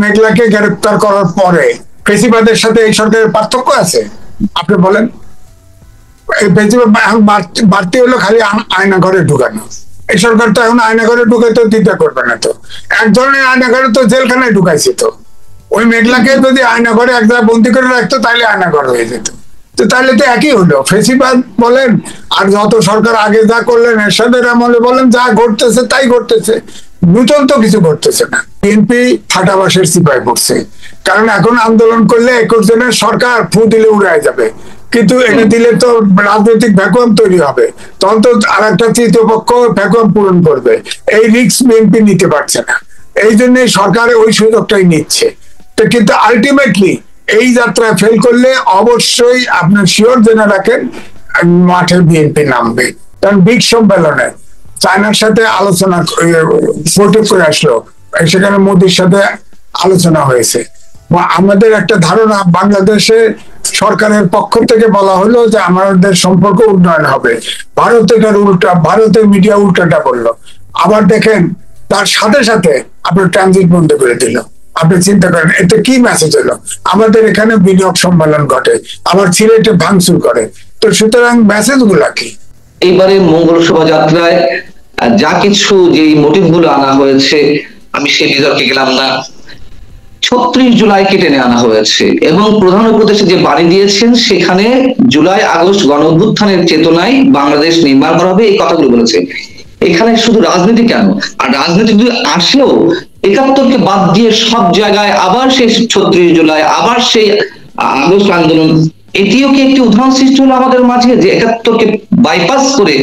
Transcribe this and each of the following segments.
মেঘলাকে গ্রেপ্তার করার পরে ফেসিবাদের সাথে এই সরকারের পার্থক্য আছে? আপনি বলেন। এই ফেসিবাদ বাড়তি হলো খালি আয়না ঘরে ঢুকানো। এই সরকার তো এখন আয়না ঘরে ঢুকাইতে দ্বিধা করবে না। তো এক ধরনের আয়না ঘরে তো জেলখানায় ঢুকাইছে। তো ওই মেঘলাকে যদি আয়না ঘরে এক জায়গায় বন্দি করে রাখতো তাহলে আয়না ঘর হয়ে যেত। তো তাহলে তো একই হলো। ফেসিবাদ বলেন আর যত সরকার আগে যা করলেন এরশাদের আমলে বলেন, যা ঘটতেছে তাই ঘটতেছে, নূতন তো কিছু ঘটতেছে না। বিএনপি ফাটাবাসের সিপাহি পড়ছে, কারণ এখন আন্দোলন করলে 21 জনের সরকার ফু দিলে উড়ায় যাবে, কিন্তু এটা দিলে তো রাজনৈতিক ভ্যাকুয়াম তৈরি হবে, তখন তো আর একটা তৃতীয় পক্ষ ভ্যাকুয়াম পূরণ করবে। এই রিস্ক বিএনপি নিতে পারছে না, এই জন্য সরকার ওই সুযোগটাই নিচ্ছে। তো কিন্তু আলটিমেটলি এই যাত্রায় ফেল করলে অবশ্যই আপনার শিওর জেনে রাখেন মাঠে বিএনপি নামবে। কারণ বিগ সম্মেলনে চায়নার সাথে আলোচনা বৈঠক করে আসলো, সেখানে মোদির সাথে আলোচনা হয়েছে। আমাদের একটা ধারণা, বাংলাদেশে সরকারের পক্ষ থেকে বলা হলো যে আমাদের সম্পর্ক উন্নয়ন হবে, ভারত এটার উল্টা, ভারতের মিডিয়া উল্টাটা বললো। আবার দেখেন তার সাথে সাথে আপনার ট্রানজিট বন্ধ করে দিল। আপনি চিন্তা করেন এতে কি মেসেজ হলো? আমাদের এখানে বিনিয়োগ সম্মেলন ঘটে, আবার সিলেটে ভাঙচুর করে। তো সুতরাং মেসেজ গুলা কি? এইবারে মঙ্গল শোভাযাত্রায় যা কিছু যে মোটিভ গুলো আনা হয়েছে, আমি সেই বিতর্কে গেলাম না। 36 জুলাইকে টেনে আনা হয়েছে এবং প্রধান উপদেষ্টা যে বাড়ি দিয়েছেন সেখানে জুলাই আগস্ট গণ অভ্যুত্থানের চেতনায় বাংলাদেশ নির্মাণ করা হবে, এই কথাগুলো বলেছে। এখানে শুধু রাজনীতি কেন, আর রাজনীতি যদি আসেও 71কে বাদ দিয়ে সব জায়গায় আবার সেই 36 জুলাই, আবার সেই আগস্ট আন্দোলন, এটিও কি একটি উদাহরণ সৃষ্টি হলো আমাদের মাঝে যে 71কে বাইপাস করে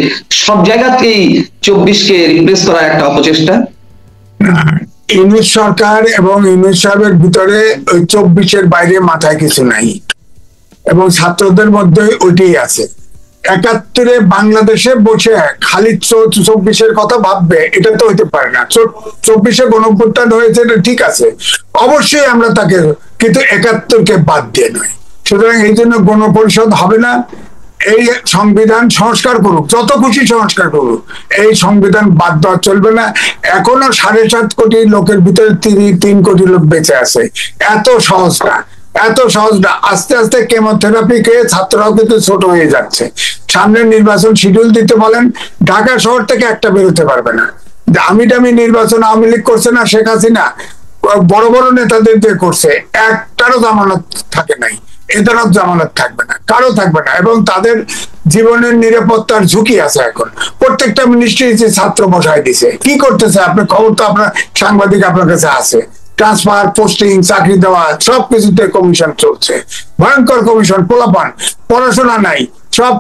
সব জায়গাতেই 24কে রিপ্লেস করার একটা অপচেষ্টা? ইউনূস সরকার এবং ইউনূস সাহেবের ভিতরে ওই 24-এর বাইরে মাথায় কিছু নাই, এবং ছাত্রদের মধ্যে ওইটাই আছে। 71-এ বাংলাদেশে বসে খালি 24-এর কথা ভাববে, এটা তো হইতে পারে না। 24-এ গণঅভ্যুত্থান হয়েছে, ঠিক আছে, অবশ্যই আমরা তাকে, কিন্তু 71-কে বাদ দিয়ে নয়। সুতরাং এই জন্য গণপরিষদ হবে না। এই সংবিধান সংস্কার করুক, যত খুশি সংস্কার করুক, এই সংবিধান বাদ দেওয়া চলবে না। এখনো 7.5 কোটি লোকের ভিতরে 3 কোটি লোক বেঁচে আছে। এত সহজ না, এত সহজ না। আস্তে আস্তে কেমোথেরাপি খেয়ে ছাত্ররাও কিন্তু ছোট হয়ে যাচ্ছে। সামনের নির্বাচন শিডিউল দিতে বলেন, ঢাকা শহর থেকে একটা বেরোতে পারবে না। আমি নির্বাচন আওয়ামী লীগ করছে না, শেখ হাসিনা বড় বড় নেতাদের দিয়ে করছে, একটারও জামানত থাকে নাই। এদেরও জামানত থাকবে না, কারো থাকবে না, এবং তাদের জীবনের নিরাপত্তার ঝুঁকি আছে। এখন প্রত্যেকটা মিনিস্ট্রি ছাত্র বসায় দিছে। কি করতেছে আপনি খবর তো আপনার সাংবাদিক আপনার কাছে আছে, ট্রান্সফার, পোস্টিং, চাকরি দেওয়া, সবকিছুতে কমিশন চলছে, ভয়ঙ্কর কমিশন। পোলাপান পড়াশোনা নাই, সব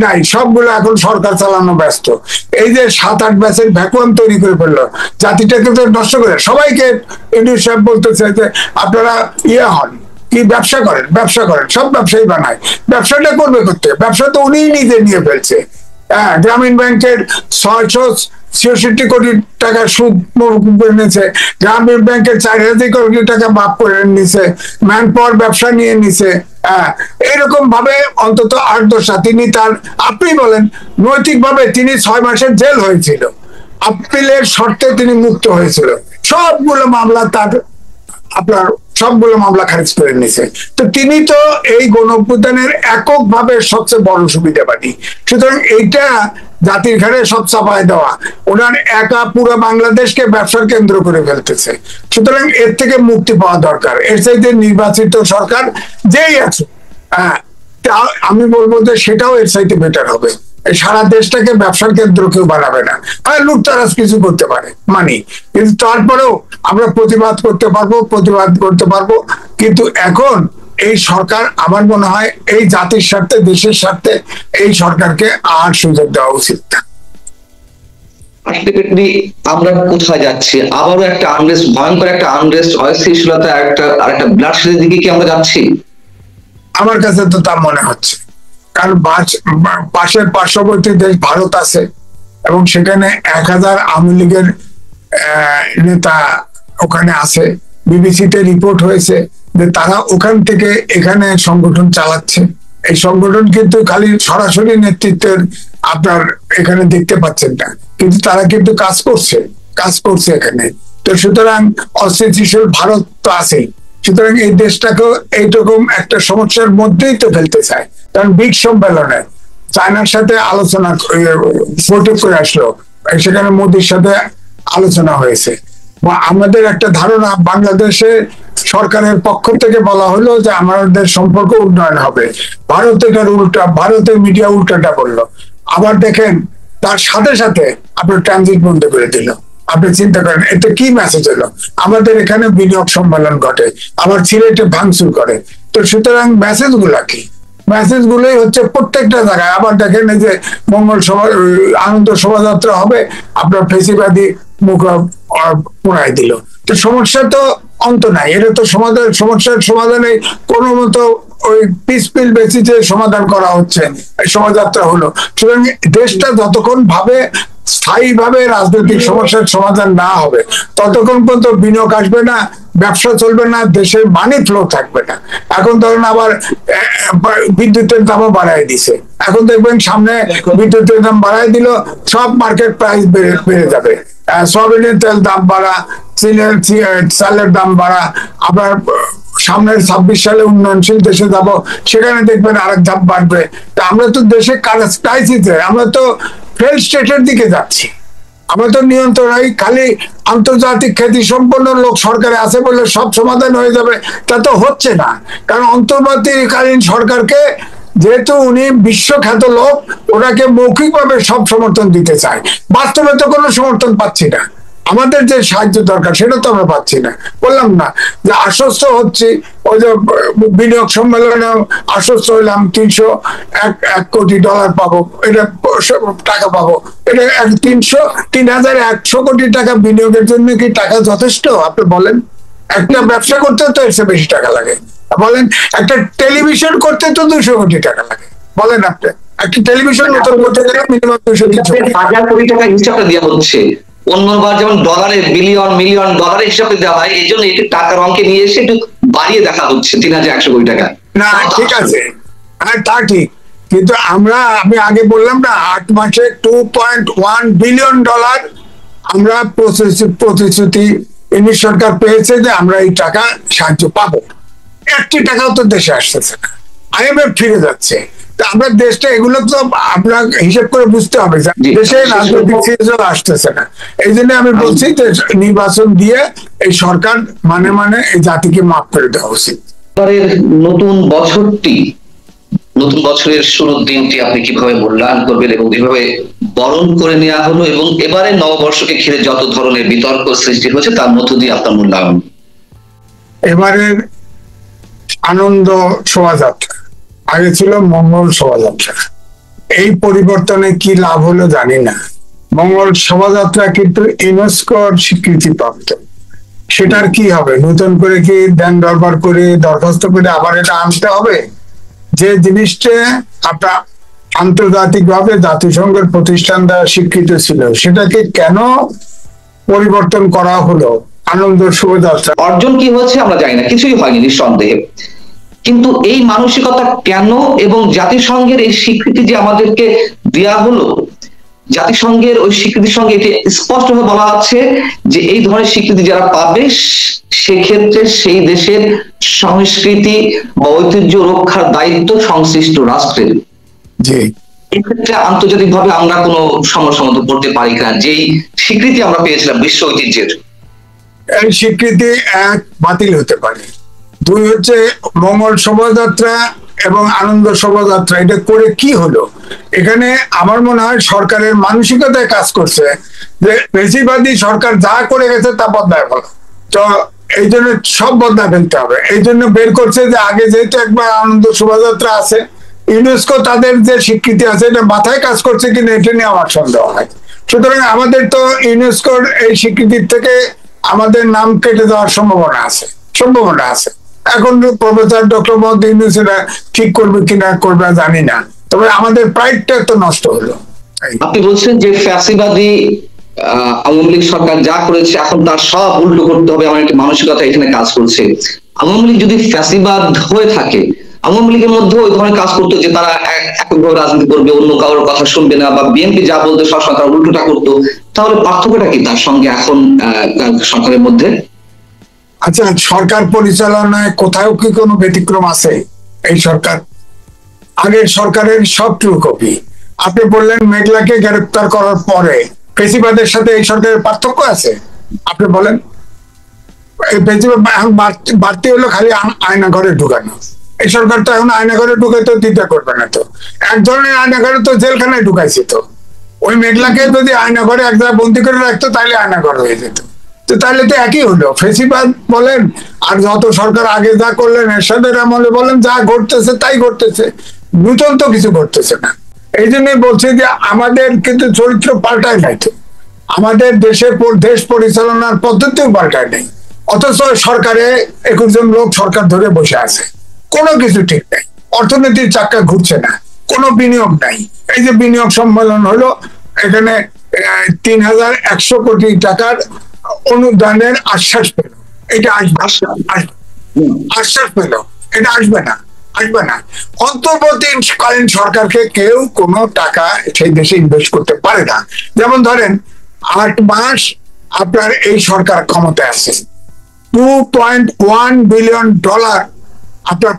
নাই, সবগুলো এখন সরকার চালানো ব্যস্ত। এই যে 7-8 ব্যাচের ভ্যাকুয়াম তৈরি করে ফেললো, জাতিটাকে তো নষ্ট করে। সবাইকে ইউনূস সাহেব বলতেছে যে আপনারা হন, কি ব্যবসা করেন, ব্যবসা করেন, সব ব্যবসায়ী বানায়। ব্যবসাটা করবে করতে, ব্যবসা তো উনি নিজে নিয়ে ফেলছে। গ্রামীণ ব্যাংকের 666 কোটি টাকা সুদ এনেছে, গ্রামীণ ব্যাংকের 4000 কোটি টাকা মাফ করে নিছে, ম্যান পাওয়ার ব্যবসা নিয়ে নিছে। এরকম ভাবে অন্তত 8-10টা। তিনি তার, আপনি বলেন নৈতিকভাবে তিনি 6 মাসের জেল হয়েছিল, আপিলের শর্তে তিনি মুক্ত হয়েছিল। সবগুলো মামলা তার, আপনার সবগুলো মামলা খারিজ করে নিছে। তো তিনি তো এই গণঅভ্যুত্থানের এককভাবে সবচেয়ে বড় সুবিধাবাদী। সুতরাং এইটা জাতির ঘাড়ে সব চাপায় দেওয়া, ওনার একা পুরো বাংলাদেশকে ব্যবসার কেন্দ্র করে ফেলতেছে। সুতরাং এর থেকে মুক্তি পাওয়া দরকার। এর চাইতে নির্বাচিত সরকার যেই আছে, আমি বলবো যে সেটাও এর চাইতে বেটার হবে। সারা দেশটাকে ব্যবসার কেন্দ্র কেউ বানাবে না। আর লুটতারাজ কিছু করতে পারে মানি, কিন্তু তারপরেও আমরা প্রতিবাদ করতে পারবো। কিন্তু এখন এই সরকার, আমার মনে হয় এই জাতির স্বার্থে, দেশের স্বার্থে এই সরকারকে আর সুযোগ দেওয়া উচিত না। আমরা কোথায় যাচ্ছি? আবারও একটা আনরেস্ট, ভয়ঙ্কর একটা আনরেস্ট, অস্থিতিশীলতা, আরেকটা ব্লাডশেডের দিকে কি আমরা যাচ্ছি? আমার কাছে তো তা মনে হচ্ছে। কারণ পাশের পার্শ্ববর্তী দেশ ভারত আছে, এবং সেখানে 1000 আওয়ামী লীগের নেতা ওখানে আছে। বিবিসিতে রিপোর্ট হয়েছে যে তারা ওখান থেকে এখানে সংগঠন চালাচ্ছে। এই সংগঠন কিন্তু খালি সরাসরি নেতৃত্বের আপনার এখানে দেখতে পাচ্ছেন না, কিন্তু তারা কিন্তু কাজ করছে এখানে। তো সুতরাং অস্থিতিশীল ভারত তো আছে, সুতরাং এই দেশটাকেও এইরকম একটা সমস্যার মধ্যেই তো ফেলতে চায়। কারণ ব্রিক্স সম্মেলনে চায়নার সাথে আলোচনা বৈঠক করে আসলো, সেখানে মোদির সাথে আলোচনা হয়েছে। আমাদের একটা ধারণা, বাংলাদেশে সরকারের পক্ষ থেকে বলা হলো যে আমাদের সম্পর্ক উন্নয়ন হবে, ভারত এটার উল্টা, ভারতের মিডিয়া উল্টাটা বললো। আবার দেখেন তার সাথে সাথে আপনার ট্রানজিট বন্ধ করে দিল। আপনি চিন্তা করেন এতে কি মেসেজ হলো? আমাদের এখানে বিনিয়োগ সম্মেলন ঘটে, আবার সিলেটে ভাঙচুর করে। তো সুতরাং মেসেজ গুলা কি? মেসেজ গুলোই হচ্ছে প্রত্যেকটা জায়গায়। আবার দেখেন এই যে মঙ্গল আনন্দ শোভাযাত্রা হবে, আপনার ফেসিবাদী মুখ পোড়াই দিল। তো সমস্যা তো অন্ত নাই, এটা তো সমস্যার সমাধানে কোনো মতো ওই পিসপিল বেসিসে সমাধান করা হচ্ছে, শোভাযাত্রা হলো। সুতরাং দেশটা যতক্ষণ ভাবে স্থায়ীভাবে রাজনৈতিক সমস্যার সমাধান না হবে ততক্ষণ পর্যন্ত বিনিয়োগ আসবে না, ব্যবসা চলবে না, দেশের মানি ফ্লো থাকবে না। এখন ধরুন আবার বিদ্যুতের দামও বাড়াই দিছে, এখন দেখবেন সামনে বিদ্যুতের দাম বাড়াই দিল, সব মার্কেট প্রাইস বেড়ে যাবে। সয়াবিনের তেল দাম বাড়া, চালের দাম বাড়া, আবার সামনের 26 সালে উন্নয়নশীল দেশে যাব, সেখানে দেখবেন আরেক ধাপ বাড়বে। তা আমরা তো দেশে ক্রাইসিসে, আমরা তো ফেল স্টেটের দিকে যাচ্ছি। আমরা তো নিয়ন্ত্রণ, খালি আন্তর্জাতিক খ্যাতি সম্পন্ন লোক সরকারে আছে বলে সব সমাধান হয়ে যাবে, তা তো হচ্ছে না। কারণ অন্তর্বর্তীকালীন সরকারকে, যেহেতু উনি বিশ্বখ্যাত লোক, ওনাকে মৌখিকভাবে সব সমর্থন দিতে চায়, বাস্তবে তো কোনো সমর্থন পাচ্ছি না। আমাদের যে সাহায্য দরকার সেটা তো আমরা পাচ্ছি না। বললাম না যে আশ্বস্ত হচ্ছি, ওই যে বিনিয়োগ সম্মেলনে আশ্বস্ত হইলাম 301 কোটি ডলার পাবো, এটা টাকা পাবো। এটা 3,100 কোটি টাকা বিনিয়োগের জন্য কি টাকা যথেষ্ট? আপনি বলেন, একটা ব্যবসা করতে তো এসে বেশি টাকা লাগে। বলেন একটা টেলিভিশন করতে তো 200 কোটি টাকা লাগে। বলেন আপনি একটা টেলিভিশন নতুন করতে গেলে মিনিমাম 200 কোটি টাকা হিসাবটা দেওয়া হচ্ছে। অন্যবার যেমন ডলারে বিলিয়ন মিলিয়ন ডলারের হিসাবে দেওয়া হয়, এই জন্য একটু টাকার অঙ্কে নিয়ে এসে একটু বাড়িয়ে দেখা হচ্ছে 3,100 কোটি টাকা। না ঠিক আছে, হ্যাঁ তা ঠিক, কিন্তু আমি আগে বললাম না 8 মাসে 2.1 বিলিয়ন ডলার আমরা প্রতিশ্রুতি ইংলিশ সরকার পেয়েছে যে আমরা এই টাকা সাহায্য পাবো। 1টি টাকাও তো দেশে আসতেছে না, IMF ফিরে যাচ্ছে। আমরা দেশটা, এগুলো তো আপনার হিসেব করে বুঝতে হবে, দেশে রাজনৈতিক সিরিজও আসতেছে না। এই জন্য আমি বলছি যে নির্বাচন দিয়ে এই সরকার মানে এই জাতিকে মাফ করে দেওয়া উচিত। নতুন বছরের শুরুর দিনটি আপনি কিভাবে মূল্যায়ন করবেন এবং কিভাবে বরণ করে নেওয়া হলো, এবং এবারে নববর্ষকে ঘিরে যত ধরনের বিতর্ক সৃষ্টি হয়েছে তার মধ্য দিয়ে আপনার মূল্যায়ন? এবারের আনন্দ শোভাযাত্রা, আগে ছিল মঙ্গল শোভাযাত্রা। এই পরিবর্তনে কি লাভ হলো জানি না। মঙ্গল শোভাযাত্রা কিন্তু ইউনেস্কোর স্বীকৃতি প্রাপ্ত, সেটার কি হবে? নতুন করে কি দেন দরবার করে দরখাস্ত করে আবার এটা আনতে হবে? যে জিনিসটা আপনার আন্তর্জাতিক ভাবে জাতিসংঘের প্রতিষ্ঠান দ্বারা স্বীকৃত ছিল, সেটাকে কেন পরিবর্তন করা হলো? আনন্দ শোভাযাত্রা অর্জন কি হয়েছে আমরা জানি না, কিছুই হয়নি নিঃসন্দেহে, কিন্তু এই মানসিকতা কেন এবং জাতিসংঘের এই স্বীকৃতি যে আমাদেরকে দেয়া হলো, জাতিসংঘের ওই স্বীকৃতির সঙ্গে এটি স্পষ্টভাবে বলা আছে যে এই ধরনের স্বীকৃতি যারা পাবে সেক্ষেত্রে সেই দেশের সংস্কৃতি বা ঐতিহ্য রক্ষার দায়িত্ব সংশ্লিষ্ট রাষ্ট্রের। জি, এক্ষেত্রে আন্তর্জাতিকভাবে আমরা কোনো সমস্যার মধ্যে পড়তে পারি কিনা? যেই স্বীকৃতি আমরা পেয়েছিলাম বিশ্ব ঐতিহ্যের, এই স্বীকৃতি এক বাতিল হতে পারে, 2 হচ্ছে মঙ্গল শোভাযাত্রা এবং আনন্দ শোভাযাত্রা এটা করে কি হলো? এখানে আমার মনে হয় সরকারের মানসিকতায় কাজ করছে যে বেশিরভাগই সরকার যা করে গেছে তা বদলায় বলো, তো এই জন্য সব বদলায় ফেলতে হবে। এই জন্য বের করছে যে আগে যেহেতু একবার আনন্দ শোভাযাত্রা আছে, ইউনেস্কো তাদের যে স্বীকৃতি আছে এটা মাথায় কাজ করছে কিনা এটা নিয়ে আমার সন্দেহ হয়। সুতরাং আমাদের তো ইউনেস্কোর এই স্বীকৃতির থেকে আমাদের নাম কেটে দেওয়ার সম্ভাবনা আছে। এখন প্রফেসর ডক্টর মোহাম্মদ ইউনূস এটা ঠিক করবে কিনা করবে জানি না, তবে আমাদের প্রাইডটা তো নষ্ট হলো। আপনি বলছেন যে ফ্যাসিবাদী আওয়ামী লীগ সরকার যা করেছে এখন তার সব উল্টো করতে হবে, আমার একটা মানসিকতা এখানে কাজ করছে। আওয়ামী লীগ যদি ফ্যাসিবাদ হয়ে থাকে, আওয়ামী লীগের মধ্যে ওই ধরনের কাজ করতো যে তারা এককভাবে রাজনীতি করবে, অন্য কারোর কথা শুনবে না, বা বিএনপি যা বলতো সবসময় তারা উল্টোটা করতো, তাহলে পার্থক্যটা কি তার সঙ্গে এখন সরকারের মধ্যে? আচ্ছা, সরকার পরিচালনায় কোথাও কি কোনো ব্যতিক্রম আছে? এই সরকার আগের সরকারের সব ট্রু কপি। আপনি বললেন মেঘলাকে গ্রেপ্তার করার পরে ফেসিবাদের সাথে এই সরকারের পার্থক্য আছে? আপনি বলেন। এই ফেসিবাদ এখন বাড়তি হলো খালি আয়না ঘরে ঢুকানো। এই সরকার তো এখন আয়না ঘরে ঢুকাইতে দ্বিধা করবে না। তো এক ধরনের আয়না ঘরে তো জেলখানায় ঢুকাইছে। তো ওই মেঘলাকে যদি আয়না ঘরে এক জায়গায় বন্দি করে রাখতো তাহলে আয়না ঘর হয়ে যেত। তো তাহলে তো একই হলো। ফেসিবাদ বলেন আর যত সরকার আগে যা করলেন এরশাদের আমলে বলেন, যা ঘটতেছে তাই ঘটতেছে, নূতন তো কিছু ঘটতেছে না। এই জন্যই বলছি যে আমাদের কিন্তু চরিত্র পাল্টায় নাই। তো আমাদের দেশ পরিচালনার পদ্ধতিও পাল্টায় নেই। অথচ সরকারে 21 জন লোক সরকার ধরে বসে আছে, কোনো কিছু ঠিক নাই। অর্থনীতির চাক্কা ঘুরছে না, কোনো বিনিয়োগ নাই। এই যে বিনিয়োগ সম্মেলন হলো, এখানে 3100 কোটি টাকার অনুদানের আশ্বাস পেল। এটা আসবে, আশ্বাস পেল, এটা আসবে না, আসবে না। অন্তর্বর্তীকালীন সরকারকে কেউ কোনো টাকা সেই দেশে ইনভেস্ট করতে পারে না। যেমন ধরেন 8 মাস আপনার এই সরকার ক্ষমতায় আছে, $2.1 বিলিয়ন আপনার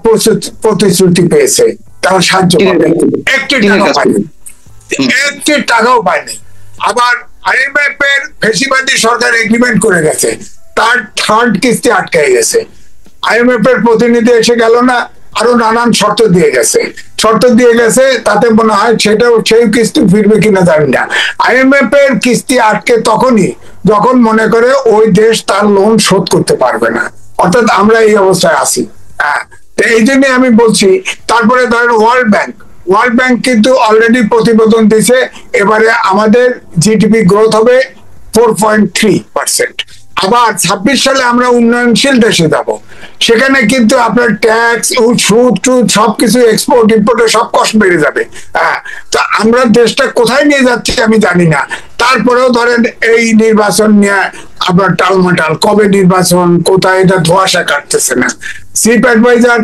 প্রতিশ্রুতি পেয়েছে, তারা সাহায্য করবে, একটি টাকাও পায়নি, একটি টাকাও পায়নি। আবার IMF এর ফেসিবাদী সরকার এগ্রিমেন্ট করে গেছে, তার 3rd কিস্তি আটকে গেছে। IMF এর প্রতিনিধি এসে গেল না, আরো নানান শর্ত দিয়ে গেছে, তাতে মনে হয় সেটাও সেই কিস্তি ফিরবে কিনা জানি না। IMF এর কিস্তি আটকে তখনই যখন মনে করে ওই দেশ তার লোন শোধ করতে পারবে না। অর্থাৎ আমরা এই অবস্থায় আছি। হ্যাঁ, তো এই জন্য আমি বলছি। তারপরে ধরেন ওয়ার্ল্ড ব্যাংক কিন্তু অলরেডি প্রতিবেদন দিছে, এবারে আমাদের জিডিপি গ্রোথ হবে 4.3%। আবার 26 সালে আমরা উন্নয়নশীল দেশে যাব, সেখানে কিন্তু আপনার ট্যাক্স, সুদ টুদ সবকিছু, এক্সপোর্ট ইম্পোর্টের সব কষ্ট বেড়ে যাবে। হ্যাঁ, তো আমরা দেশটা কোথায় নিয়ে যাচ্ছি আমি জানি না। তারপরেও ধরেন এই নির্বাচন নিয়ে আপনার টালমাটাল, কবে নির্বাচন, কোথায়, এটা ধোঁয়াশা কাটতেছে না। চিফ অ্যাডভাইজার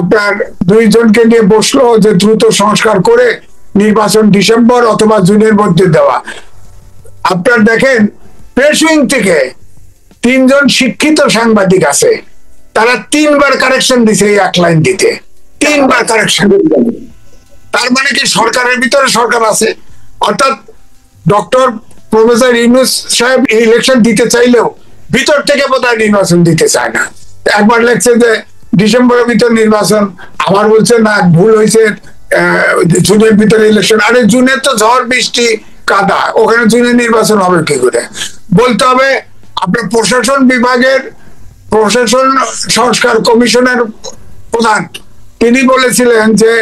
আপনার 2 জনকে নিয়ে বসলো যে দ্রুত সংস্কার করে নির্বাচন ডিসেম্বর অথবা জুনের মধ্যে দেওয়া। আপনার দেখেন প্রেস উইং থেকে 3 জন শিক্ষিত সাংবাদিক আছে, তারা 3 বার কারেকশন দিছে এই 1 লাইন দিতে, 3 বার কারেকশন। তার মানে কি সরকারের ভিতরে সরকার আছে? অর্থাৎ ডক্টর প্রফেসর ইউনূস সাহেব ইলেকশন দিতে চাইলেও ভিতর থেকে বোধহয় নির্বাচন দিতে চায় না। একবার লেখছে যে ডিসেম্বরের ভিতর নির্বাচন, আবার বলছে না ভুল হয়েছে, জুনের ভিতরে ইলেকশন। আরে জুনে তো ঝড় বৃষ্টি কাদা, ওখানে জুনে নির্বাচন হবে কি করে? বলতে হবে আপনার প্রশাসন বিভাগের প্রশাসন সংস্কার কমিশনের প্রধান, তিনি বলেছিলেন যে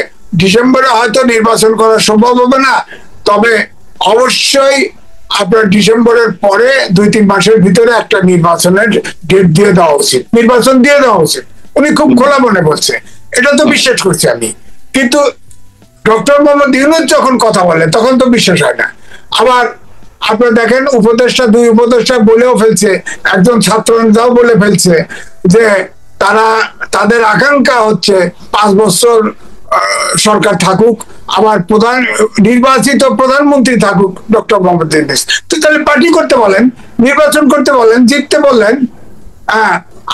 ডিসেম্বরে হয়তো নির্বাচন করা সম্ভব হবে না, তবে অবশ্যই আপনার ডিসেম্বরের পরে 2-3 মাসের ভিতরে একটা নির্বাচনের ডেট দিয়ে দেওয়া উচিত, নির্বাচন দিয়ে দেওয়া উচিত। উনি খুব খোলা মনে বলছে, এটা তো বিশ্বাস করছি আমি। কিন্তু ডক্টর মোহাম্মদ ইউনূস যখন কথা বলে তখন তো বিশ্বাস হয় না। আবার আপনি দেখেন উপদেষ্টা, 2 উপদেষ্টা বলেও ফেলছে, একজন ছাত্র নেতাও বলে ফেলছে যে তাদের আকাঙ্ক্ষা হচ্ছে 5 বছর সরকার থাকুক, আবার নির্বাচিত প্রধানমন্ত্রী থাকুক ডক্টর মোহাম্মদ ইউনূস। তো তাহলে পার্টি করতে বলেন, নির্বাচন করতে বলেন, জিততে বলেন।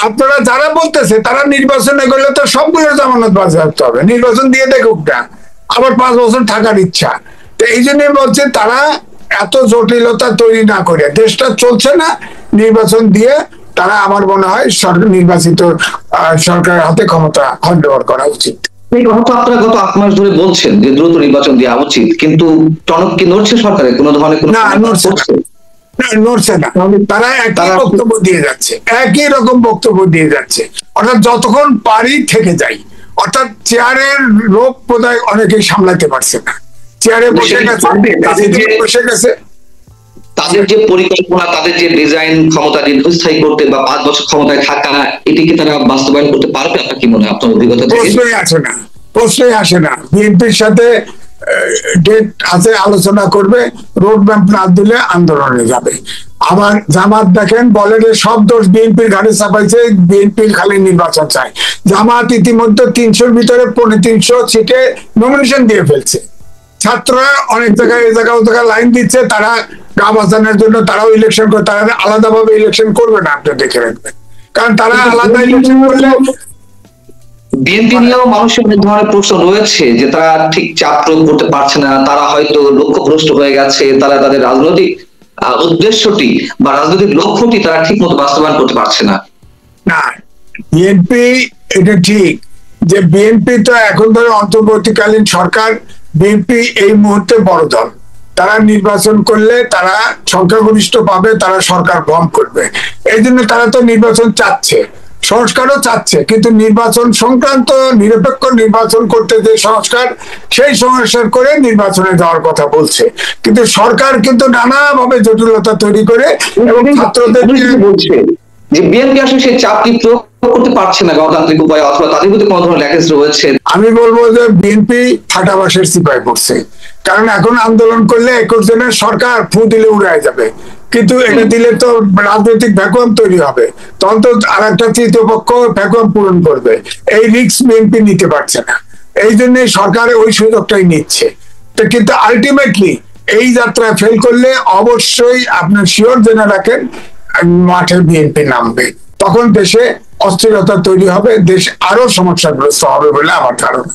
আপনারা যারা বলতেছে তারা নির্বাচনে গেলে তো সবগুলো জামানত বাজেয়াপ্ত হবে, নির্বাচন দিয়ে দেখুক না, আবার 5 বছর থাকার ইচ্ছা। তো এই জন্য বলছে তারা এত জটিলতা তৈরি না করে, দেশটা চলছে না, নির্বাচন দিয়ে তারা, আমার মনে হয় নির্বাচিত সরকারের হাতে ক্ষমতা হ্যান্ডওভার করা উচিত। এই কথা তো আপনারা গত 8 মাস ধরে বলছেন যে দ্রুত নির্বাচন দেওয়া উচিত, কিন্তু টনক কি নড়ছে সরকারের কোনো ধরনের? না, নড়ছে না। তারা একই বক্তব্য দিয়ে যাচ্ছে, একই রকম বক্তব্য দিয়ে যাচ্ছে। অর্থাৎ যতক্ষণ পারি থেকে যাই, অর্থাৎ চেয়ারের লোক বোধহয় অনেকেই সামলাতে পারছে না, চেয়ারে বসে গেছে। তাদের যে পরিকল্পনা, তাদের যে ডিজাইন, ক্ষমতা দীর্ঘস্থায়ী করতে বা 5 বছর ক্ষমতায় থাকা, এটি কি তারা বাস্তবায়ন করতে পারবে? আপনার কি মনে হয়, আপনার অভিজ্ঞতা থেকে? প্রশ্নই আসে না। বিএনপির সাথে ডেট আছে, আলোচনা করবে, রোড ম্যাপ না দিলে আন্দোলনে যাবে। আবার জামাত দেখেন বলে যে সব দোষ বিএনপির ঘাড়ে চাপাইছে, বিএনপির খালি নির্বাচন চায়। জামাত ইতিমধ্যে 300-র ভিতরে 350 সিটে নমিনেশন দিয়ে ফেলছে, ছাত্ররা অনেক জায়গায় এই জায়গা ও জায়গায় লাইন দিচ্ছে, তারা গা বাঁচানোর জন্য তারাও ইলেকশন করে, তারা আলাদাভাবে ইলেকশন করবে না, আপনি দেখে রাখবেন, কারণ তারা আলাদা ইলেকশন করলে বিএনপি নিয়েও মানুষের অনেক ধরনের প্রশ্ন রয়েছে যে তারা ঠিক চাপ প্রয়োগ করতে পারছে না, তারা হয়তো লক্ষ্যভ্রষ্ট হয়ে গেছে, তারা তাদের রাজনৈতিক উদ্দেশ্যটি বা রাজনৈতিক লক্ষ্যটি তারা ঠিক মতো বাস্তবায়ন করতে পারছে না। না, বিএনপি, এটা ঠিক যে বিএনপি তো এখন ধরে অন্তর্বর্তীকালীন সরকার, বিএনপি এই মুহূর্তে বড় দল, তারা নির্বাচন করলে তারা সংখ্যাগরিষ্ঠ পাবে, তারা সরকার ফর্ম করবে, এই জন্য তারা তো নির্বাচন চাচ্ছে, সংস্কারও চাচ্ছে, কিন্তু নির্বাচন সংক্রান্ত নিরপেক্ষ নির্বাচন করতে যে সংস্কার, সেই সংস্কার করে নির্বাচনে যাওয়ার কথা বলছে, কিন্তু সরকার কিন্তু নানাভাবে জটিলতা তৈরি করে এবং ছাত্রদের বলছে যে বিএনপি আসলে সেই চাপটি প্রয়োগ করতে পারছে না গণতান্ত্রিক উপায়ে, অথবা তাদের প্রতি কোন ধরনের ল্যাকেজ রয়েছে। আমি বলবো যে বিএনপি ফাটাবাসের সিপাহি পড়ছে, কারণ এখন আন্দোলন করলে 21 জনের সরকার ফু দিলে উড়ায় যাবে, কিন্তু এটা দিলে তো রাজনৈতিক ভ্যাকুয়াম তৈরি হবে, তখন তো আর একটা তৃতীয় পক্ষ ভ্যাকুয়াম পূরণ করবে, এই রিস্ক বিএনপি নিতে পারছে না, এই জন্য সরকার ওই সুযোগটাই নিচ্ছে। তো কিন্তু আলটিমেটলি এই যাত্রায় ফেল করলে অবশ্যই আপনার শিওর জেনে রাখেন মাঠে বিএনপি নামবে, তখন দেশে অস্থিরতা তৈরি হবে, দেশ আরো সমস্যাগ্রস্ত হবে বলে আমার ধারণা।